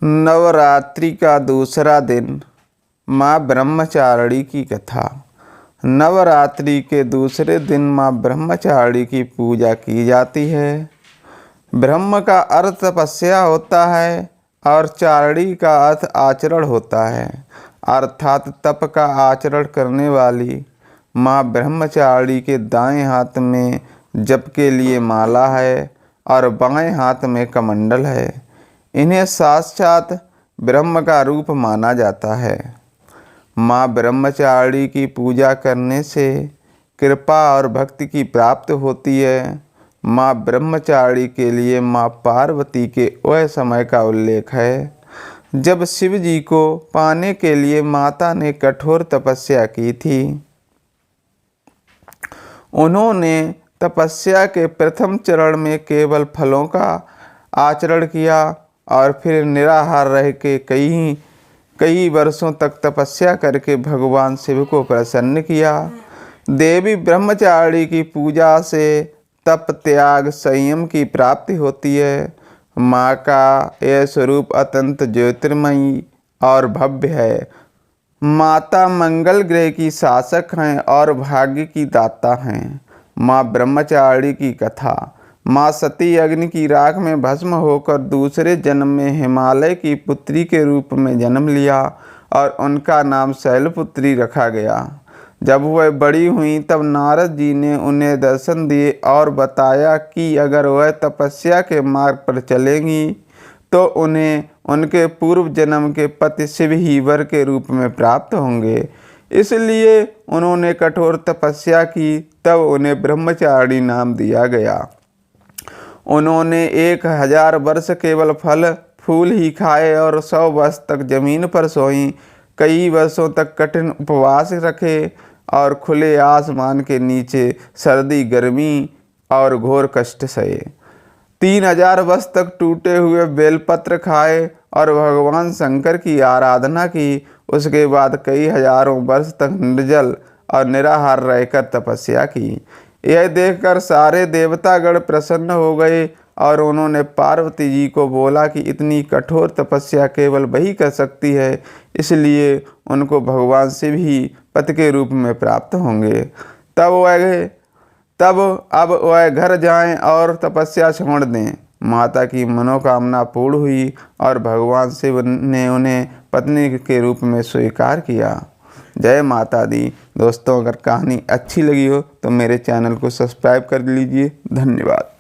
नवरात्रि का दूसरा दिन, माँ ब्रह्मचारिणी की कथा। नवरात्रि के दूसरे दिन माँ ब्रह्मचारिणी की पूजा की जाती है। ब्रह्म का अर्थ तपस्या होता है और चारिणी का अर्थ आचरण होता है, अर्थात तप का आचरण करने वाली माँ ब्रह्मचारिणी के दाएं हाथ में जप के लिए माला है और बाएं हाथ में कमंडल है। इन्हें साक्षात ब्रह्म का रूप माना जाता है। माँ ब्रह्मचारिणी की पूजा करने से कृपा और भक्ति की प्राप्ति होती है। माँ ब्रह्मचारिणी के लिए माँ पार्वती के वह समय का उल्लेख है जब शिव जी को पाने के लिए माता ने कठोर तपस्या की थी। उन्होंने तपस्या के प्रथम चरण में केवल फलों का आचरण किया और फिर निराहार रह के कई वर्षों तक तपस्या करके भगवान शिव को प्रसन्न किया। देवी ब्रह्मचारिणी की पूजा से तप, त्याग, संयम की प्राप्ति होती है। माँ का यह स्वरूप अत्यंत ज्योतिर्मयी और भव्य है। माता मंगल ग्रह की शासक हैं और भाग्य की दाता हैं। माँ ब्रह्मचारिणी की कथा। माँ सती अग्नि की राख में भस्म होकर दूसरे जन्म में हिमालय की पुत्री के रूप में जन्म लिया और उनका नाम शैलपुत्री रखा गया। जब वह बड़ी हुई तब नारद जी ने उन्हें दर्शन दिए और बताया कि अगर वह तपस्या के मार्ग पर चलेंगी तो उन्हें उनके पूर्व जन्म के पति शिव ही वर के रूप में प्राप्त होंगे। इसलिए उन्होंने कठोर तपस्या की, तब उन्हें ब्रह्मचारिणी नाम दिया गया। उन्होंने 1000 वर्ष केवल फल फूल ही खाए और 100 वर्ष तक जमीन पर सोई। कई वर्षों तक कठिन उपवास रखे और खुले आसमान के नीचे सर्दी, गर्मी और घोर कष्ट सहे। 3000 वर्ष तक टूटे हुए बेलपत्र खाए और भगवान शंकर की आराधना की। उसके बाद कई हजारों वर्ष तक निर्जल और निराहार रहकर तपस्या की। यह देखकर सारे देवतागण प्रसन्न हो गए और उन्होंने पार्वती जी को बोला कि इतनी कठोर तपस्या केवल वही कर सकती है, इसलिए उनको भगवान शिव ही पति के रूप में प्राप्त होंगे। तब अब वह घर जाएं और तपस्या छोड़ दें। माता की मनोकामना पूर्ण हुई और भगवान शिव ने उन्हें पत्नी के रूप में स्वीकार किया। जय माता दी। दोस्तों, अगर कहानी अच्छी लगी हो तो मेरे चैनल को सब्सक्राइब कर लीजिए। धन्यवाद।